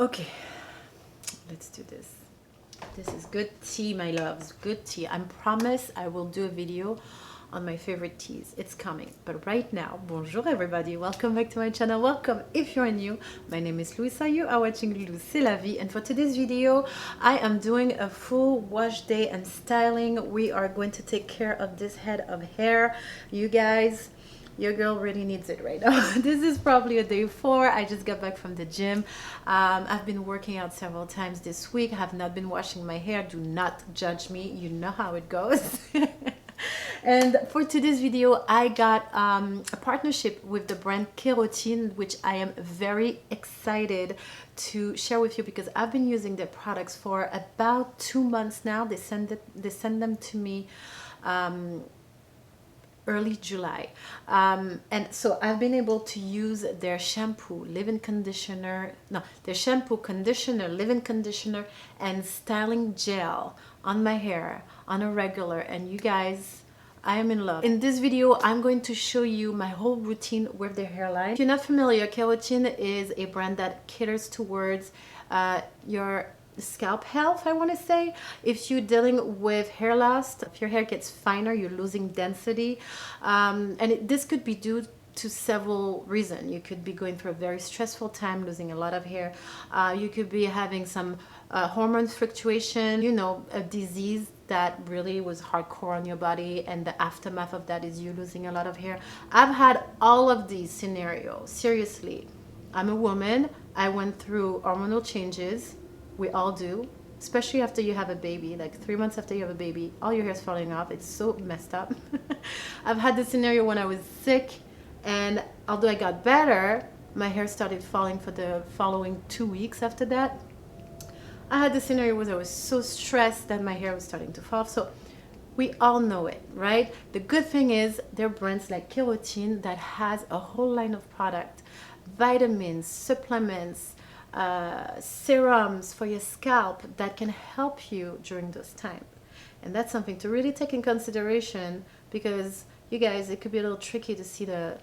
Okay, let's do this. This is good tea, my loves, good tea. I promise I will do a video on my favorite teas. It's coming. But right now, bonjour everybody. Welcome back to my channel. Welcome if you're new. My name is Luisa. You are watching Lou C'est la vie. And for today's video, I am doing a full wash day and styling. We are going to take care of this head of hair. You guys, your girl really needs it right now. This is probably a day 4. I just got back from the gym. I've been working out several times this week. I have not been washing my hair. Do not judge me. You know how it goes. And for today's video, I got a partnership with the brand Kerotin, which I am very excited to share with you because I've been using their products for about 2 months now. They send them to me early July, and so I've been able to use their shampoo, leave-in conditioner, their shampoo, conditioner, leave-in conditioner, and styling gel on my hair on a regular. And you guys, I am in love. In this video, I'm going to show you my whole routine with their hairline. If you're not familiar, Kerotin is a brand that caters towards your scalp health, I want to say. If you're dealing with hair loss, if your hair gets finer, you're losing density, this could be due to several reasons. You could be going through a very stressful time, losing a lot of hair. You could be having some hormone fluctuation, you know, a disease that really was hardcore on your body, and the aftermath of that is you losing a lot of hair. I've had all of these scenarios. Seriously, I'm a woman. I went through hormonal changes. We all do, especially after you have a baby. Like 3 months after you have a baby, all your hair's falling off. It's so messed up. I've had this scenario when I was sick, and although I got better, my hair started falling for the following 2 weeks after that. I had this scenario where I was so stressed that my hair was starting to fall. So we all know it, right? The good thing is there are brands like Kerotin that has a whole line of product, vitamins, supplements, serums for your scalp that can help you during those times. And that's something to really take in consideration, because you guys, it could be a little tricky to see the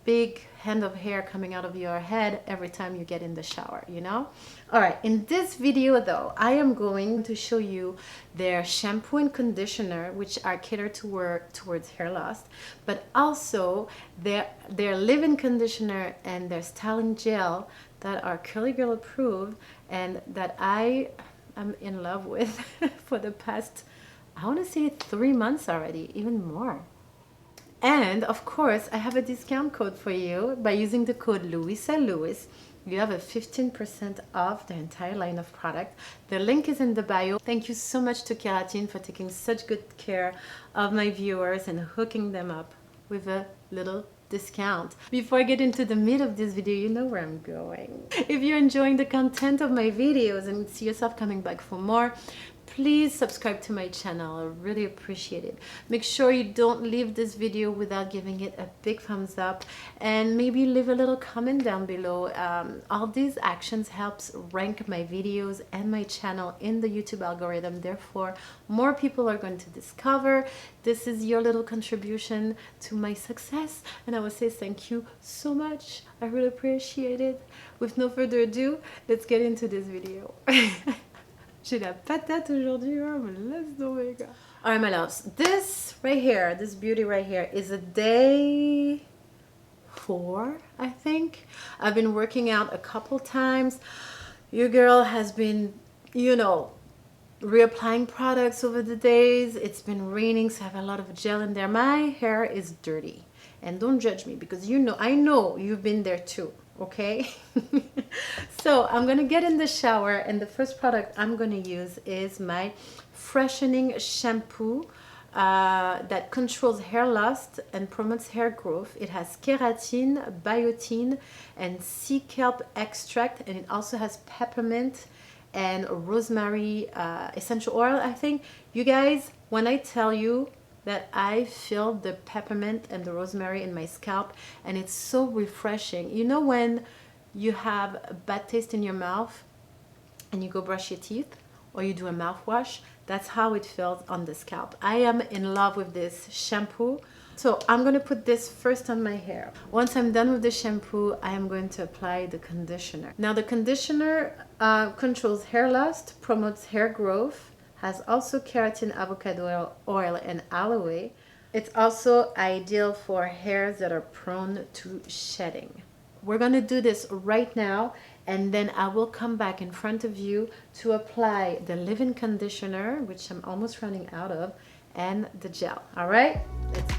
big hand of hair coming out of your head every time you get in the shower, you know? All right, in this video though, I am going to show you their shampoo and conditioner, which are catered towards hair loss, but also their leave-in conditioner and their styling gel that are Curly Girl approved and that I am in love with for the past, I want to say 3 months already, even more. And of course, I have a discount code for you. By using the code Luisa Lewis, you have a 15% off the entire line of product. The link is in the bio. Thank you so much to Kerotin for taking such good care of my viewers and hooking them up with a little discount. Before I get into the meat of this video, you know where I'm going. If you're enjoying the content of my videos and see yourself coming back for more, please subscribe to my channel. I really appreciate it. Make sure you don't leave this video without giving it a big thumbs up, and maybe leave a little comment down below. All these actions helps rank my videos and my channel in the YouTube algorithm. Therefore, more people are going to discover. This is your little contribution to my success, and I will say thank you so much. I really appreciate it. With no further ado, let's get into this video. J'ai la patate aujourd'hui, mais let's do it. All right, my loves. This right here, this beauty right here, is a day 4, I think. I've been working out a couple times. Your girl has been, you know, reapplying products over the days. It's been raining, so I have a lot of gel in there. My hair is dirty. And don't judge me, because you know, I know you've been there too. Okay. So I'm gonna get in the shower, and the first product I'm gonna use is my freshening shampoo that controls hair loss and promotes hair growth. It has keratin, biotin, and sea kelp extract, and it also has peppermint and rosemary essential oil, I think. You guys, when I tell you that I feel the peppermint and the rosemary in my scalp, and it's so refreshing. You know when you have a bad taste in your mouth and you go brush your teeth or you do a mouthwash? That's how it feels on the scalp. I am in love with this shampoo. So I'm going to put this first on my hair. Once I'm done with the shampoo, I am going to apply the conditioner. Now the conditioner controls hair loss, promotes hair growth, has also keratin, avocado oil, and aloe. It's also ideal for hairs that are prone to shedding. We're going to do this right now, and then I will come back in front of you to apply the leave-in conditioner, which I'm almost running out of, and the gel. All right? Let's go.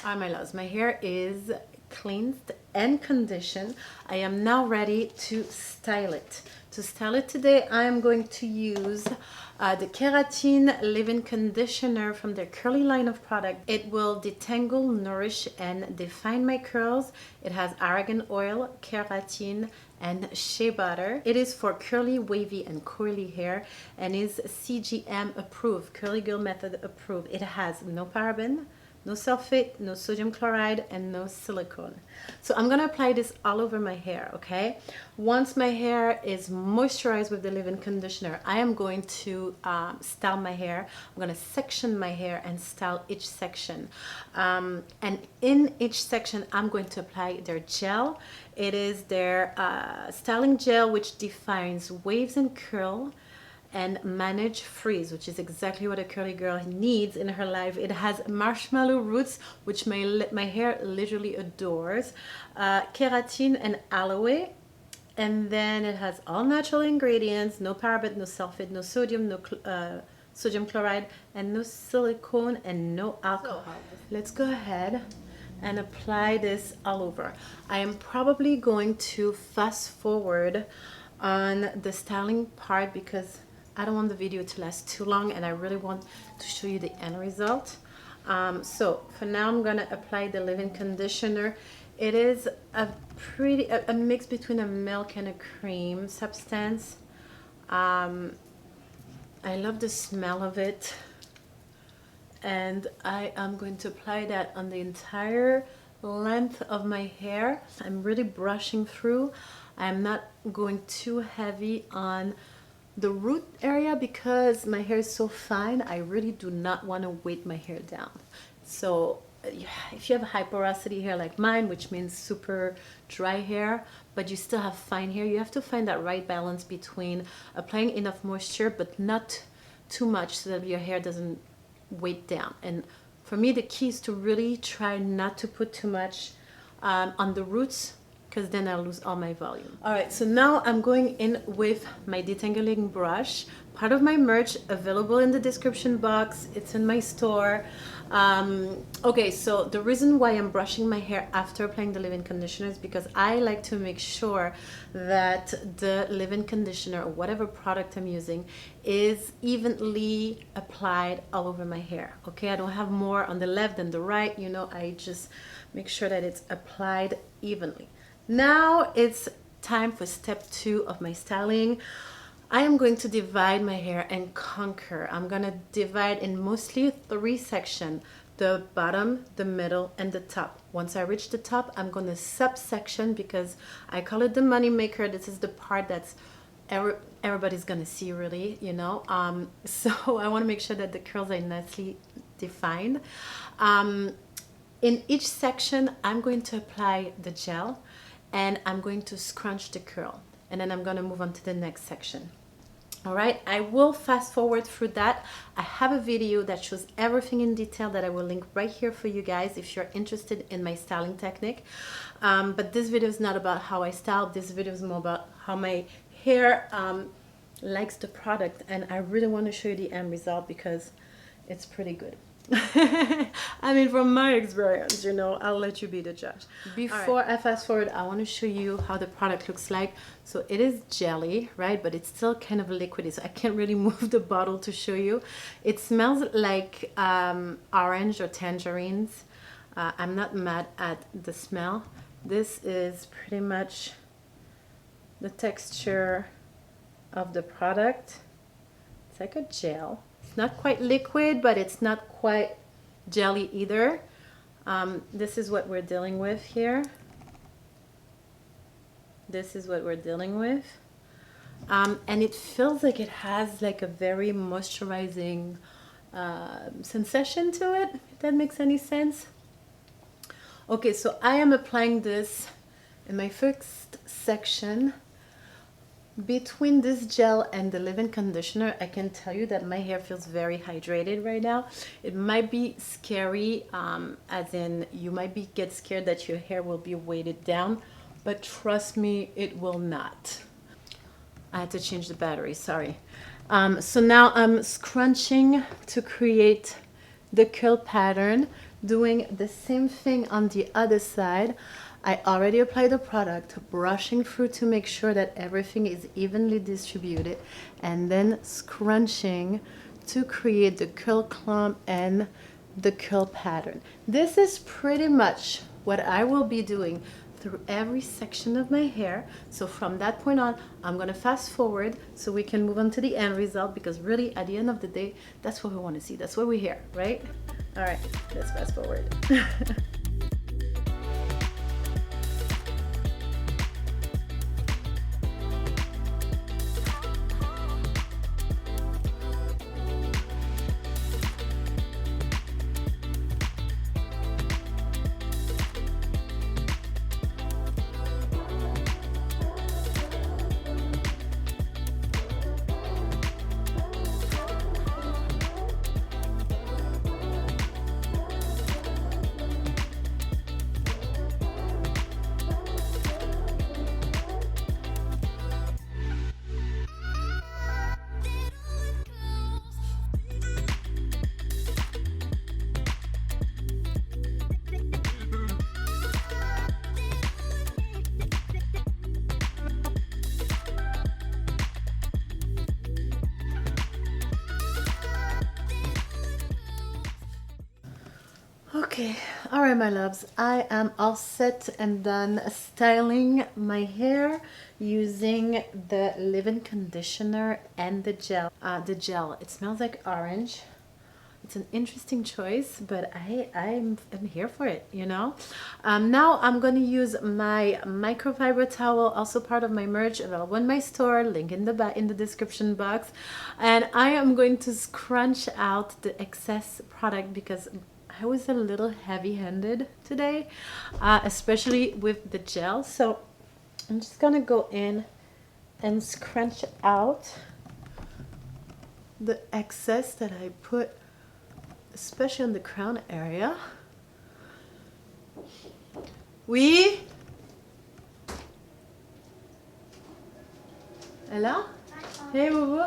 All right, my loves, my hair is cleansed and conditioned. I am now ready to style it. To style it today, I am going to use the Kerotin leave-in conditioner from their curly line of product. It will detangle, nourish, and define my curls. It has argan oil, keratin, and shea butter. It is for curly, wavy, and coily hair and is CGM approved, Curly Girl Method approved. It has no paraben, no sulfate, no sodium chloride, and no silicone. So I'm gonna apply this all over my hair, okay? Once my hair is moisturized with the leave-in conditioner, I am going to style my hair. I'm gonna section my hair and style each section. And in each section, I'm going to apply their gel. It is their styling gel, which defines waves and curl, and manage freeze, which is exactly what a curly girl needs in her life. It has marshmallow roots, which my hair literally adores, keratin and aloe, and then it has all natural ingredients, no paraben, no sulfate, no sodium, no sodium chloride, and no silicone, and no alcohol. Let's go ahead and apply this all over. I am probably going to fast forward on the styling part because I don't want the video to last too long and I really want to show you the end result. So for now, I'm gonna apply the leave-in conditioner. It is a mix between a milk and a cream substance. I love the smell of it, and I am going to apply that on the entire length of my hair. I'm really brushing through. I'm not going too heavy on the root area because my hair is so fine. I really do not want to weight my hair down. So if you have high porosity hair like mine, which means super dry hair, but you still have fine hair, you have to find that right balance between applying enough moisture but not too much so that your hair doesn't weight down. And for me, the key is to really try not to put too much on the roots, because then I'll lose all my volume. All right, so now I'm going in with my detangling brush, part of my merch, available in the description box. It's in my store. Okay, so the reason why I'm brushing my hair after applying the leave-in conditioner is because I like to make sure that the leave-in conditioner or whatever product I'm using is evenly applied all over my hair. Okay, I don't have more on the left than the right, you know, I just make sure that it's applied evenly. Now it's time for step 2 of my styling. I am going to divide my hair and conquer. I'm gonna divide in mostly 3 sections: the bottom, the middle, and the top. Once I reach the top, I'm gonna subsection because I call it the money maker. This is the part that's everybody's gonna see, really, you know. So I want to make sure that the curls are nicely defined. In each section, I'm going to apply the gel and I'm going to scrunch the curl, and then I'm going to move on to the next section. All right, I will fast forward through that. I have a video that shows everything in detail that I will link right here for you guys if you're interested in my styling technique. But this video is not about how I style. This video is more about how my hair likes the product, and I really want to show you the end result because it's pretty good. I mean, from my experience, you know, I'll let you be the judge. Before I fast forward, I want to show you how the product looks like. So it is jelly, right? But it's still kind of liquidy, so I can't really move the bottle to show you. It smells like orange or tangerines. I'm not mad at the smell. This is pretty much the texture of the product. It's like a gel. It's not quite liquid, but it's not quite jelly either. This is what we're dealing with here. This is what we're dealing with. And it feels like it has like a very moisturizing sensation to it, if that makes any sense. Okay, so I am applying this in my first section. Between this gel and the leave-in conditioner, I can tell you that my hair feels very hydrated right now. It might be scary, as in you might get scared that your hair will be weighted down, but trust me, it will not. I had to change the battery, sorry. So now I'm scrunching to create the curl pattern, doing the same thing on the other side. I already applied the product, brushing through to make sure that everything is evenly distributed, and then scrunching to create the curl clump and the curl pattern. This is pretty much what I will be doing through every section of my hair. So from that point on, I'm gonna fast forward so we can move on to the end result, because really at the end of the day, that's what we want to see. That's what we're here, right? All right, let's fast forward. Okay, all right, my loves, I am all set and done styling my hair using the leave-in conditioner and the gel. It smells like orange. It's an interesting choice, but I'm here for it, you know. Now I'm going to use my microfiber towel, also part of my merch, available in my store, link in the description box. And I am going to scrunch out the excess product because I was a little heavy-handed today, especially with the gel. So I'm just gonna go in and scrunch out the excess that I put, especially on the crown area. Oui? Hello? Hey, boo boo.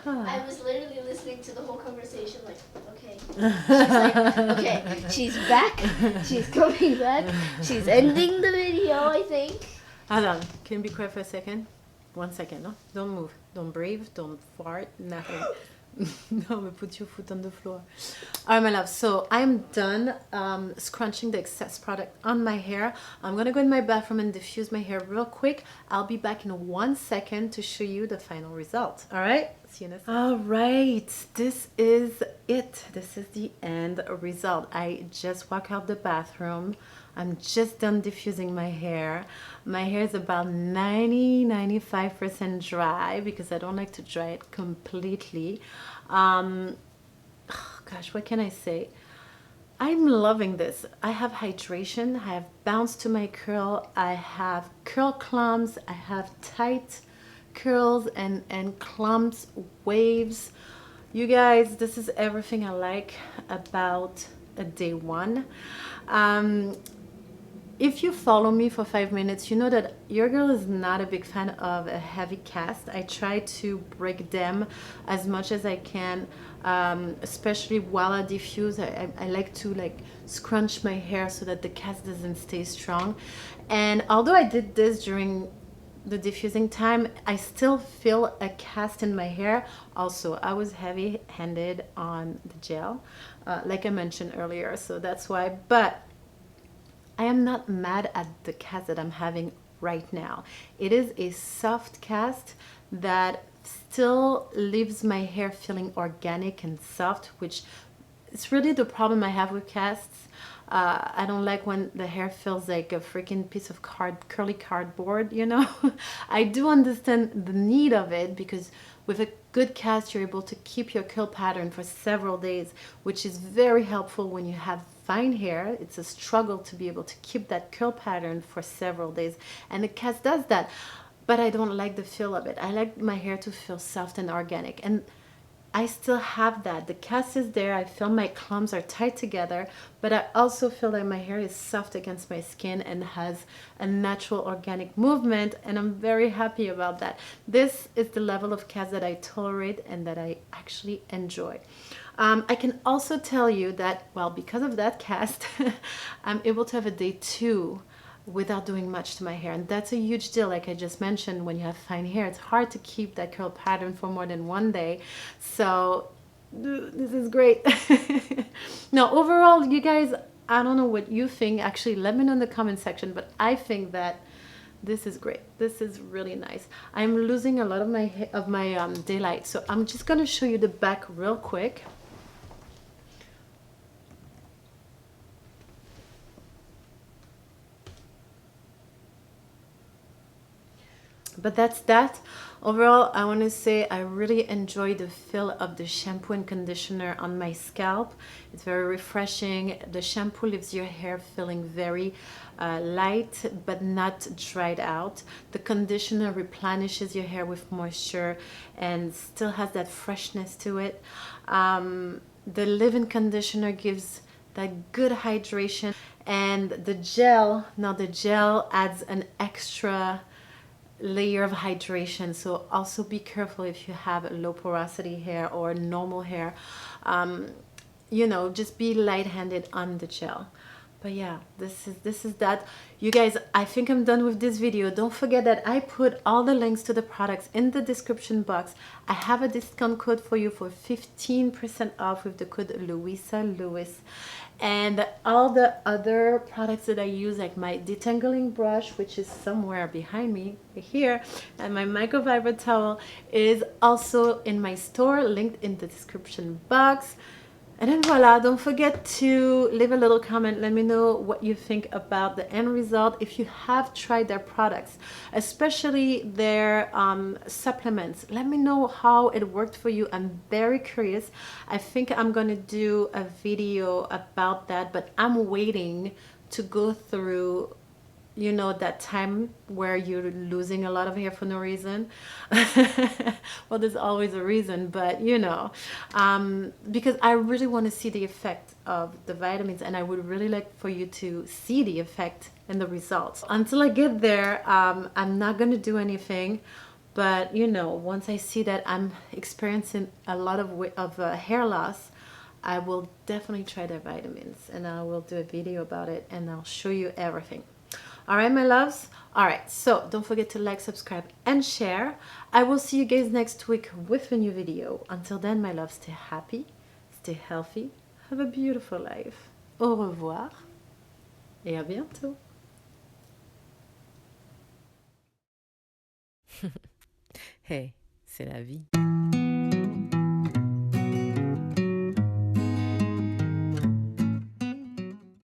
I was literally listening to the whole conversation like, okay. She's like, okay, she's back. She's coming back. She's ending the video, I think. Hold on. Can you be quiet for a second? 1 second, no? Don't move. Don't breathe. Don't fart. Nothing. No, but put your foot on the floor. All right, my love. So I'm done scrunching the excess product on my hair. I'm going to go in my bathroom and diffuse my hair real quick. I'll be back in 1 second to show you the final result. All right? See you in a second. All right. This is it. This is the end result. I just walked out the bathroom. I'm just done diffusing my hair. My hair is about 95% dry because I don't like to dry it completely. Oh gosh, what can I say? I'm loving this. I have hydration, I have bounce to my curl, I have curl clumps, I have tight curls and clumps, waves. You guys, this is everything I like about a day one. If you follow me for 5 minutes, you know that your girl is not a big fan of a heavy cast. I try to break them as much as I can, especially while I diffuse. I like to like scrunch my hair so that the cast doesn't stay strong. And although I did this during the diffusing time, I still feel a cast in my hair. Also, I was heavy-handed on the gel, like I mentioned earlier, so that's why. But I am not mad at the cast that I'm having right now. It is a soft cast that still leaves my hair feeling organic and soft, which is really the problem I have with casts. I don't like when the hair feels like a freaking piece of curly cardboard, you know? I do understand the need of it because with a good cast, you're able to keep your curl pattern for several days, which is very helpful when you have fine hair. It's a struggle to be able to keep that curl pattern for several days, and the cast does that. But I don't like the feel of it. I like my hair to feel soft and organic, and I still have that. The cast is there. I feel my clumps are tight together, but I also feel that my hair is soft against my skin and has a natural organic movement, and I'm very happy about that. This is the level of cast that I tolerate and that I actually enjoy. I can also tell you that, well, because of that cast, I'm able to have a day two without doing much to my hair, and that's a huge deal. Like I just mentioned, when you have fine hair, it's hard to keep that curl pattern for more than one day. So this is great. Now overall, you guys, I don't know what you think. Actually, let me know in the comment section, but I think that this is great. This is really nice. I'm losing a lot of my daylight, so I'm just gonna show you the back real quick. But that's that. Overall, I want to say I really enjoy the feel of the shampoo and conditioner on my scalp. It's very refreshing. The shampoo leaves your hair feeling very light but not dried out. The conditioner replenishes your hair with moisture and still has that freshness to it. The leave-in conditioner gives that good hydration, and the gel adds an extra layer of hydration. So also be careful if you have low porosity hair or normal hair. You know, just be light-handed on the gel. But yeah, this is that. You guys, I think I'm done with this video. Don't forget that I put all the links to the products in the description box. I have a discount code for you for 15% off with the code Luisa Lewis. And all the other products that I use, like my Detangling Brush, which is somewhere behind me right here, and my Microfiber Towel is also in my store, linked in the description box. And then voila, don't forget to leave a little comment. Let me know what you think about the end result. If you have tried their products, especially their supplements, let me know how it worked for you. I'm very curious. I think I'm gonna do a video about that, but I'm waiting to go through, you know, that time where you're losing a lot of hair for no reason. Well, there's always a reason, but you know, because I really want to see the effect of the vitamins, and I would really like for you to see the effect and the results. Until I get there, I'm not gonna do anything. But you know, once I see that I'm experiencing a lot of hair loss, I will definitely try their vitamins, and I will do a video about it, and I'll show you everything. All right, my loves. All right, so don't forget to like, subscribe, and share. I will see you guys next week with a new video. Until then, my loves, stay happy, stay healthy, have a beautiful life. Au revoir et à bientôt. Hey, c'est la vie.